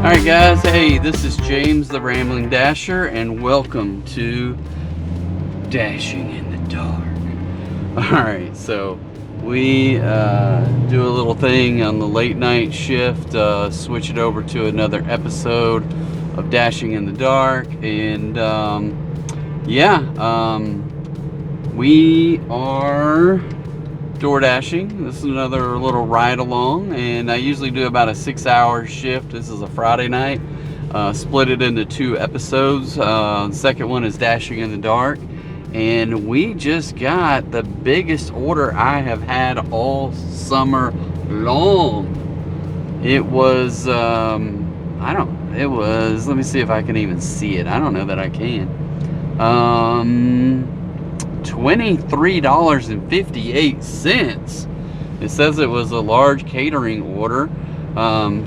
Alright guys, hey, this is James the Rambling Dasher, and welcome to Dashing in the Dark. Alright, so we do a little thing on the late night shift, switch it over to another episode of Dashing in the Dark, and we are DoorDashing. This is another little ride along, and I usually do about a 6-hour shift. This is a Friday night. Split it into 2 episodes. The second one is Dashing in the Dark, and we just got the biggest order I have had all summer long. It was let me see if I can even see it. I don't know that I can. $23.58. It says it was a large catering order.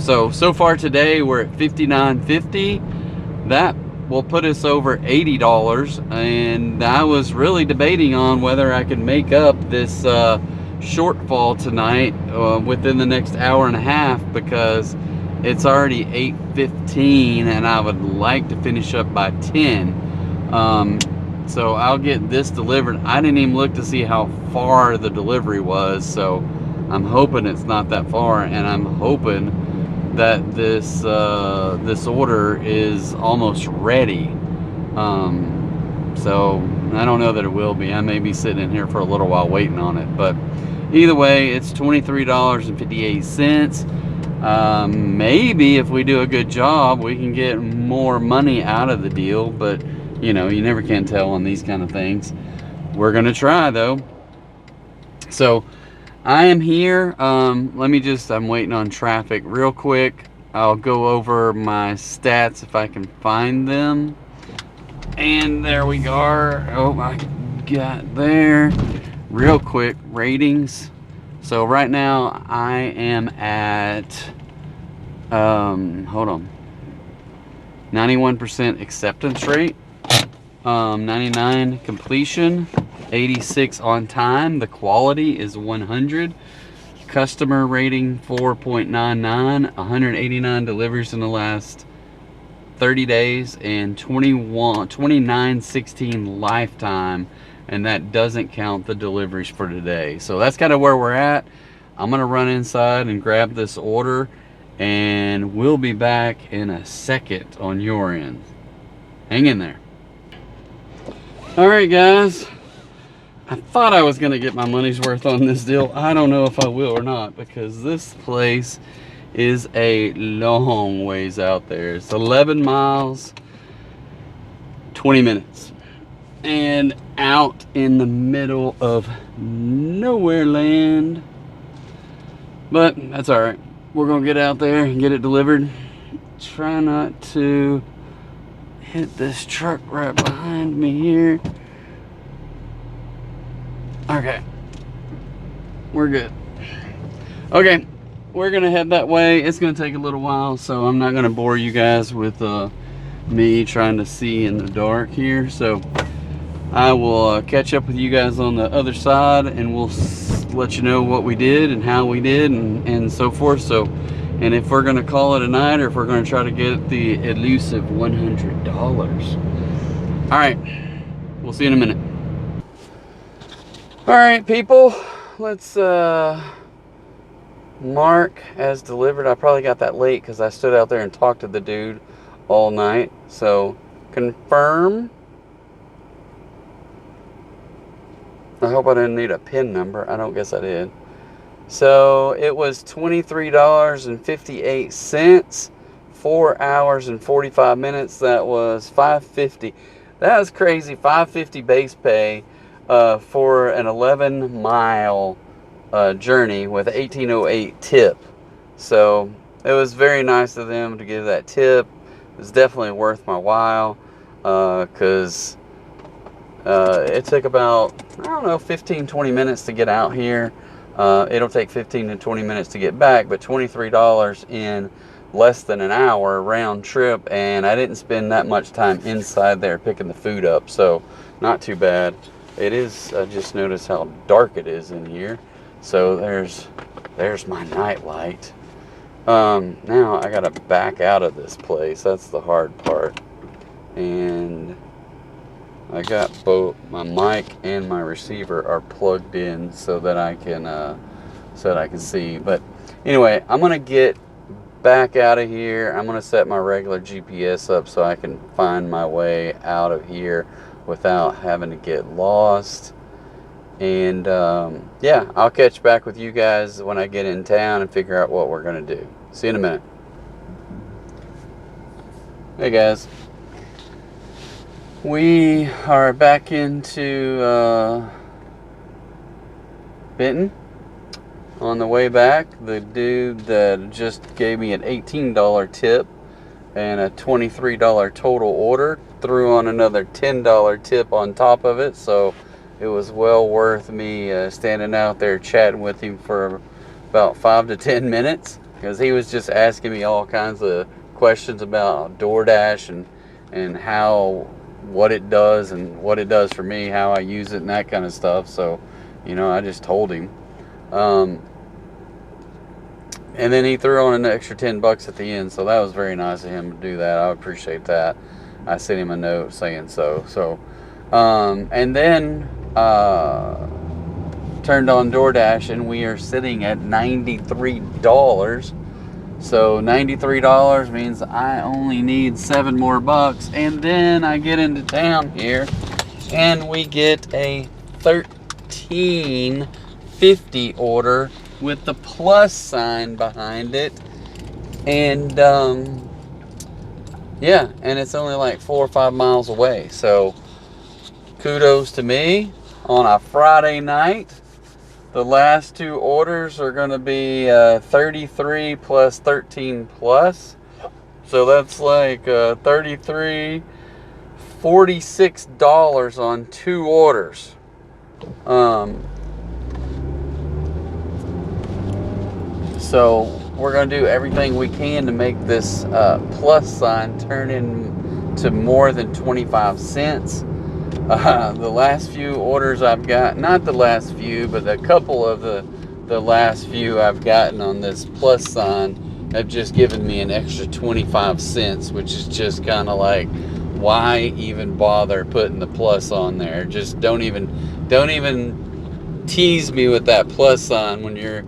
So far today we're at $59.50. That will put us over $80, and I was really debating on whether I could make up this shortfall tonight within the next hour and a half, because it's already 8:15 and I would like to finish up by 10. So I'll get this delivered. I didn't even look to see how far the delivery was, so I'm hoping it's not that far, and I'm hoping that this order is almost ready. So I don't know that it will be. I may be sitting in here for a little while waiting on it, but either way, it's $23.58. Maybe if we do a good job, we can get more money out of the deal, but you know, you never can tell on these kind of things. We're gonna try though. So I am here. I'm waiting on traffic real quick. I'll go over my stats if I can find them. And there we are. Oh, I got there. Real quick, ratings. So right now I am at, hold on, 91% acceptance rate. 99 completion, 86 on time. The quality is 100. Customer rating 4.99. 189 deliveries in the last 30 days, and 2916 lifetime, and that doesn't count the deliveries for today. So that's kind of where we're at. I'm gonna run inside and grab this order, and we'll be back in a second on your end. Hang in there. Alright guys, I thought I was going to get my money's worth on this deal. I don't know if I will or not, because this place is a long ways out there. It's 11 miles, 20 minutes, and out in the middle of nowhere land. But that's alright. We're going to get out there and get it delivered. Try not to hit this truck right behind me here. Okay, we're good. Okay, we're gonna head that way. It's gonna take a little while, so I'm not gonna bore you guys with me trying to see in the dark here. So I will catch up with you guys on the other side, and we'll let you know what we did and how we did and so forth. So, and if we're gonna call it a night, or if we're gonna try to get the elusive $100. All right, we'll see you in a minute. All right, people, let's mark as delivered. I probably got that late because I stood out there and talked to the dude all night. So confirm. I hope I didn't need a PIN number. I don't guess I did. So it was $23.58, 4 hours and 45 minutes. That was $5.50. That was crazy. $5.50 base pay for an 11-mile journey with $18.08 tip. So it was very nice of them to give that tip. It was definitely worth my while, because it took about, I don't know, 15-20 minutes to get out here. It'll take 15 to 20 minutes to get back, but $23 in less than an hour round trip, and I didn't spend that much time inside there picking the food up, so not too bad. It is, I just noticed how dark it is in here. So there's my night light. Now I gotta back out of this place. That's the hard part. And I got both my mic and my receiver are plugged in so that I can see. But anyway, I'm gonna get back out of here. I'm gonna set my regular GPS up so I can find my way out of here without having to get lost. And yeah, I'll catch back with you guys when I get in town and figure out what we're gonna do. See you in a minute. Hey guys, we are back into Benton. On the way back, the dude that just gave me an $18 tip and a $23 total order threw on another $10 tip on top of it, so it was well worth me standing out there chatting with him for about 5 to 10 minutes, because he was just asking me all kinds of questions about DoorDash and what it does and what it does for me, how I use it and that kind of stuff. So, you know, I just told him. And then he threw on an extra $10 at the end, so that was very nice of him to do that. I appreciate that. I sent him a note saying so. And then turned on DoorDash, and we are sitting at $93. So $93 means I only need $7 more, and then I get into town here, and we get a $13.50 order with the plus sign behind it, and yeah, and it's only like 4 or 5 miles away. So kudos to me on a Friday night. The last 2 orders are going to be 33 plus 13 plus, so that's like $33, $46 on 2 orders. So we're going to do everything we can to make this plus sign turn into more than 25 cents. The last few orders I've got, not the last few, but a couple of the last few I've gotten on this plus sign have just given me an extra 25 cents, which is just kind of like, why even bother putting the plus on there? Just don't even tease me with that plus sign when you're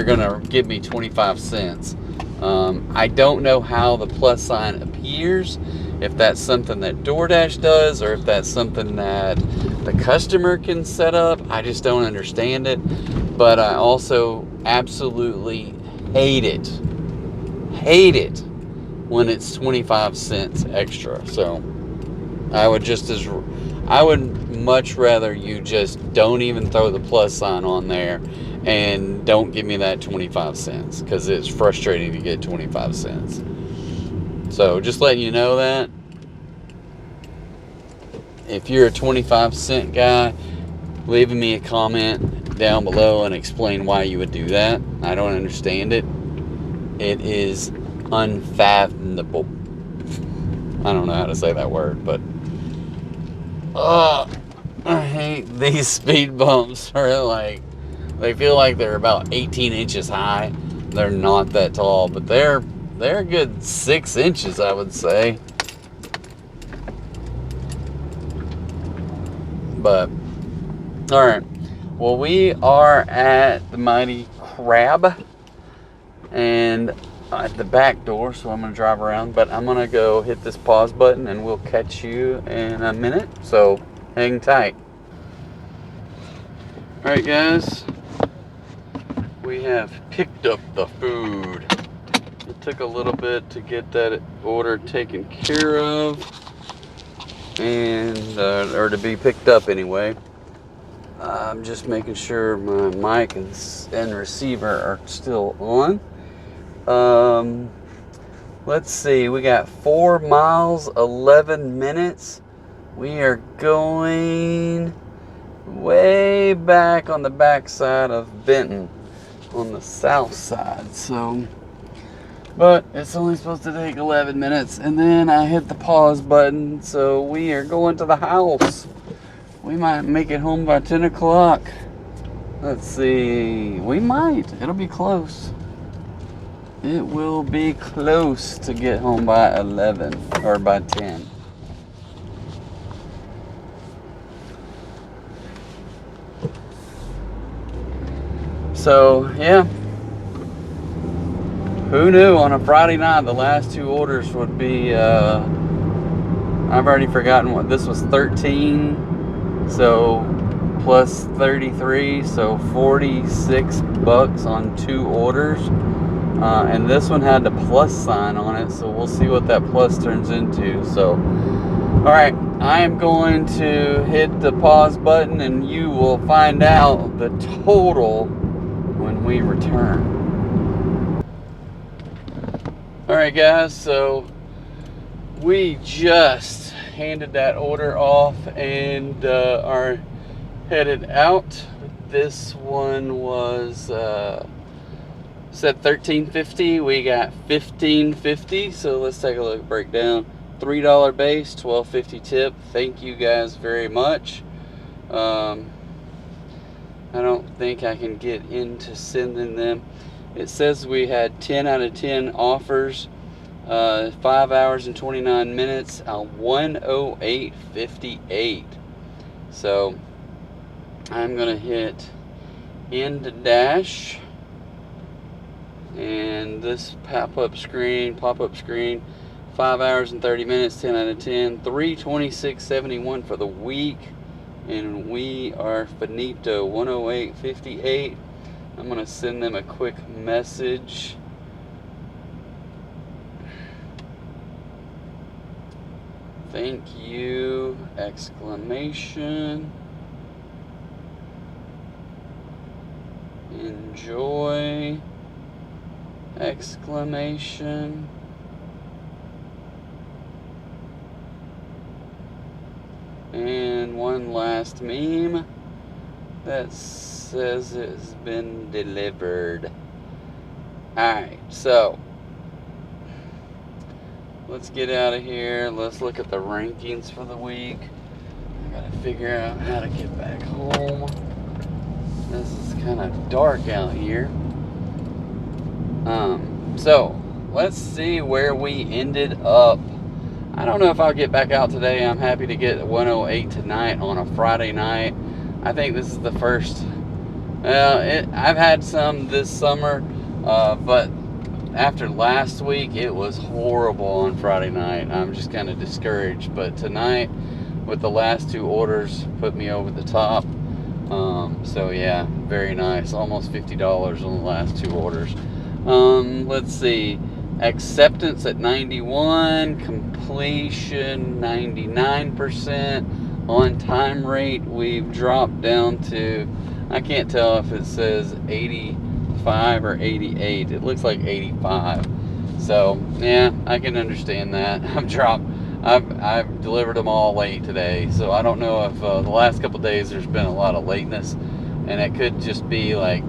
gonna give me 25 cents. I don't know how the plus sign appears, if that's something that DoorDash does or if that's something that the customer can set up. I just don't understand it. But I also absolutely hate it when it's 25 cents extra. So I would much rather you just don't even throw the plus sign on there and don't give me that 25 cents, because it's frustrating to get 25 cents. So just letting you know that. If you're a 25 cent guy, leaving me a comment down below and explain why you would do that. I don't understand it. It is unfathomable. I don't know how to say that word, but I hate these speed bumps. They feel like they're about 18 inches high. They're not that tall, but they're a good 6 inches, I would say. But all right, well, we are at the Mighty Crab and at the back door, so I'm gonna drive around, but I'm gonna go hit this pause button and we'll catch you in a minute, so hang tight. All right, guys, we have picked up the food. It took a little bit to get that order taken care of, and or to be picked up anyway. I'm just making sure my mic and receiver are still on. Let's see, we got 4 miles, 11 minutes. We are going way back on the back side of Benton, on the south side. So, but it's only supposed to take 11 minutes, and then I hit the pause button, so we are going to the house. We might make it home by 10 o'clock. Let's see, we might. It'll be close. It will be close to get home by 11 or by 10. So, yeah. Who knew on a Friday night the last two orders would be, I've already forgotten what, this was 13, so plus 33, so 46 bucks on 2 orders. And this one had the plus sign on it, so we'll see what that plus turns into. So, alright, I am going to hit the pause button and you will find out the total when we return. Alright guys, so we just handed that order off and are headed out. This one was said $13.50. We got $15.50. So let's take a look at breakdown. $3 base, $12.50 tip. Thank you guys very much. I don't think I can get into sending them. It says we had 10 out of 10 offers, 5 hours and 29 minutes, 108.58. So I'm gonna hit end dash, and this pop-up screen, 5 hours and 30 minutes, 10 out of 10, 326.71 for the week, and we are finito, 108.58. I'm gonna send them a quick message. Thank you, exclamation. Enjoy, exclamation. And one last meme that says it's been delivered. Alright, so let's get out of here. Let's look at the rankings for the week. I gotta figure out how to get back home. This is kind of dark out here. So let's see where we ended up. I don't know if I'll get back out today. I'm happy to get 108 tonight on a Friday night. I think this is the first. I've had some this summer, but after last week, it was horrible on Friday night. I'm just kind of discouraged. But tonight, with the last 2 orders, put me over the top. So yeah, very nice. Almost $50 on the last 2 orders. Let's see. Acceptance at 91, completion 99%. On time rate, we've dropped down to, I can't tell if it says 85 or 88. It looks like 85. So yeah, I can understand that. I've delivered them all late today, so I don't know if the last couple days there's been a lot of lateness, and it could just be like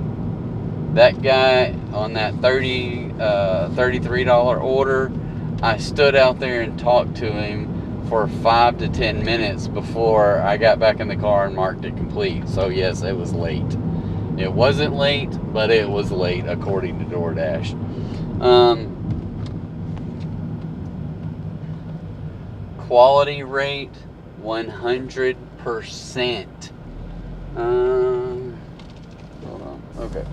that guy on that $33 order. I stood out there and talked to him for 5 to 10 minutes before I got back in the car and marked it complete. So yes, it was late. It wasn't late, but it was late according to DoorDash. Quality rate 100%. Hold on. Okay.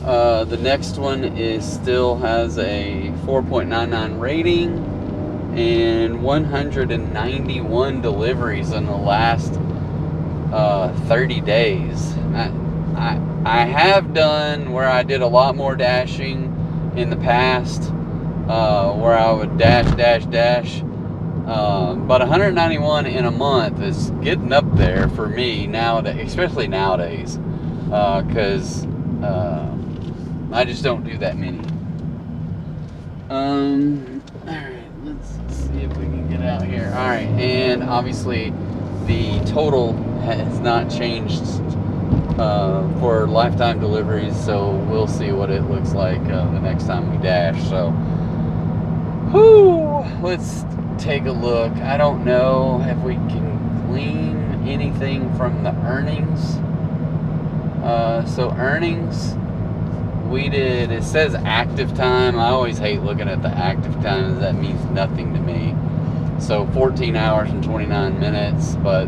The next one still has a 4.99 rating and 191 deliveries in the last 30 days. I have done where I did a lot more dashing in the past, where I would dash. But 191 in a month is getting up there for me nowadays, especially nowadays, because I just don't do that many. Alright, let's see if we can get out here. Alright, and obviously the total has not changed for lifetime deliveries, so we'll see what it looks like the next time we dash. So, let's take a look. I don't know if we can glean anything from the earnings. So earnings, we did, it says active time. I always hate looking at the active time. That means nothing to me. So 14 hours and 29 minutes, but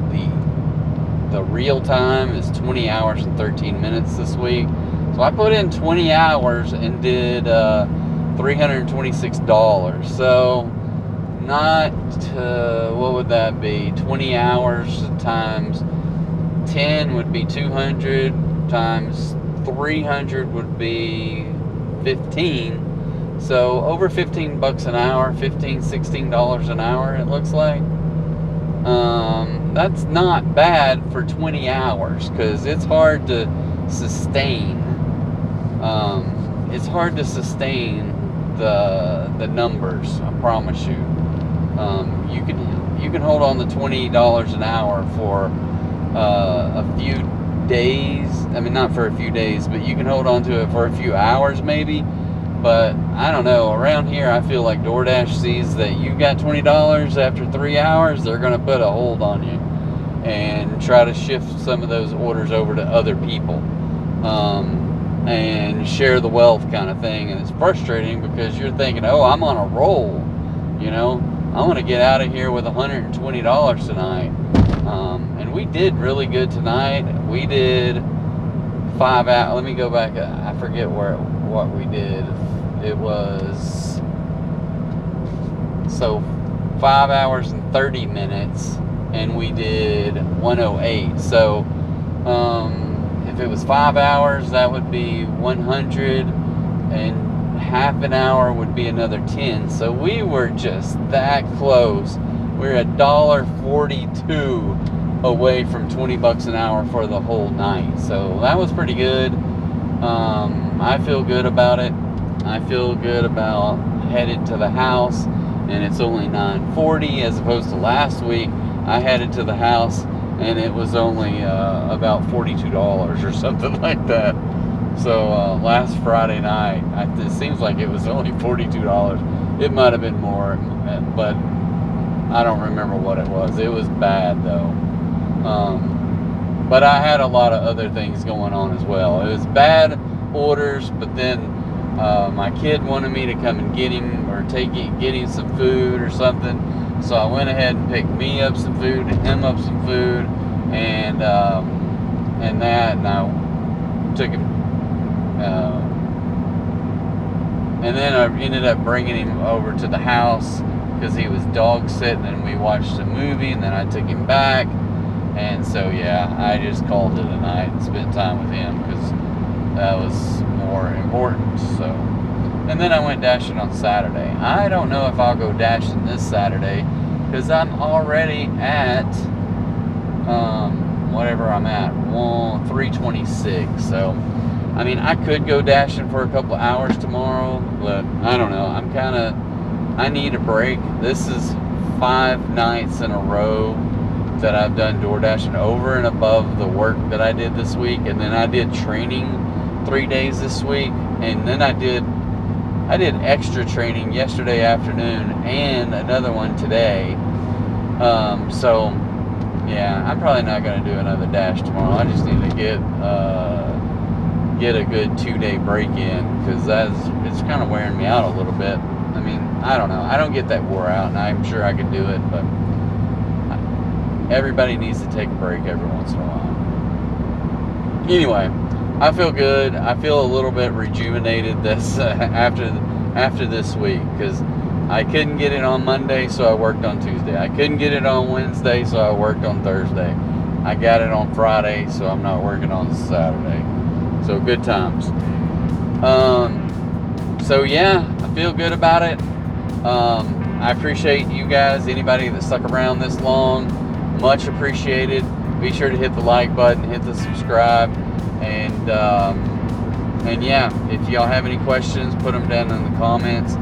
the real time is 20 hours and 13 minutes this week. So I put in 20 hours and did $326. So not, what would that be? 20 hours times 10 would be 200, times 300 would be 15. So over 15 bucks an hour, $16 an hour, it looks like. That's not bad for 20 hours, because it's hard to sustain. It's hard to sustain the numbers, I promise you. You can hold on to $20 an hour for a few days. I mean, not for a few days, but you can hold on to it for a few hours maybe. But I don't know, around here I feel like DoorDash sees that you got $20 after 3 hours, they're going to put a hold on you and try to shift some of those orders over to other people, and share the wealth kind of thing. And it's frustrating because you're thinking, oh, I'm on a roll, you know, I want to get out of here with $120 tonight. And we did really good tonight. We did 5 hours. Let me go back. I forget what we did. It was 5 hours and 30 minutes, and we did 108. So if it was 5 hours, that would be 100, and half an hour would be another 10. So we were just that close. We're $1.42 away from 20 bucks an hour for the whole night. So that was pretty good. I feel good about it. I feel good about headed to the house, and it's only 9:40 as opposed to last week. I headed to the house and it was only about $42 or something like that. So last Friday night, it seems like it was only $42. It might have been more, but I don't remember what it was. It was bad though. But I had a lot of other things going on as well. It was bad orders, but then my kid wanted me to come and get him or get him some food or something. So I went ahead and picked me up some food and him up some food, and I took him. And then I ended up bringing him over to the house because he was dog sitting, and we watched a movie, and then I took him back. And so yeah, I just called it a night and spent time with him because that was more important. So, and then I went dashing on Saturday. I don't know if I'll go dashing this Saturday because I'm already at whatever I'm at, 326. So I mean, I could go dashing for a couple of hours tomorrow, but I don't know. I need a break. This is 5 nights in a row that I've done DoorDashing over and above the work that I did this week. And then I did training 3 days this week. And then I did extra training yesterday afternoon and another one today. So yeah, I'm probably not going to do another dash tomorrow. I just need to get a good 2-day break in, because it's kind of wearing me out a little bit. I mean, I don't know. I don't get that wore out, and I'm sure I could do it, but everybody needs to take a break every once in a while. Anyway, I feel good. I feel a little bit rejuvenated this after this week, because I couldn't get it on Monday, so I worked on Tuesday. I couldn't get it on Wednesday, so I worked on Thursday. I got it on Friday, so I'm not working on Saturday. So good times. So yeah, I feel good about it. I appreciate you guys, anybody that stuck around this long, much appreciated. Be sure to hit the like button, hit the subscribe, and yeah, if y'all have any questions, put them down in the comments.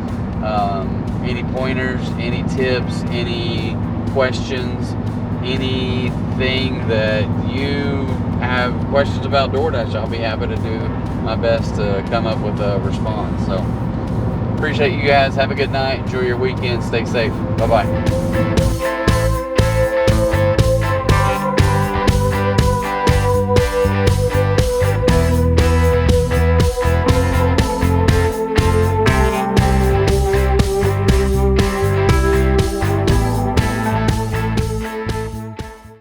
Any pointers, any tips, any questions, anything that you have questions about DoorDash, I'll be happy to do my best to come up with a response. So appreciate you guys. Have a good night. Enjoy your weekend. Stay safe. Bye-bye.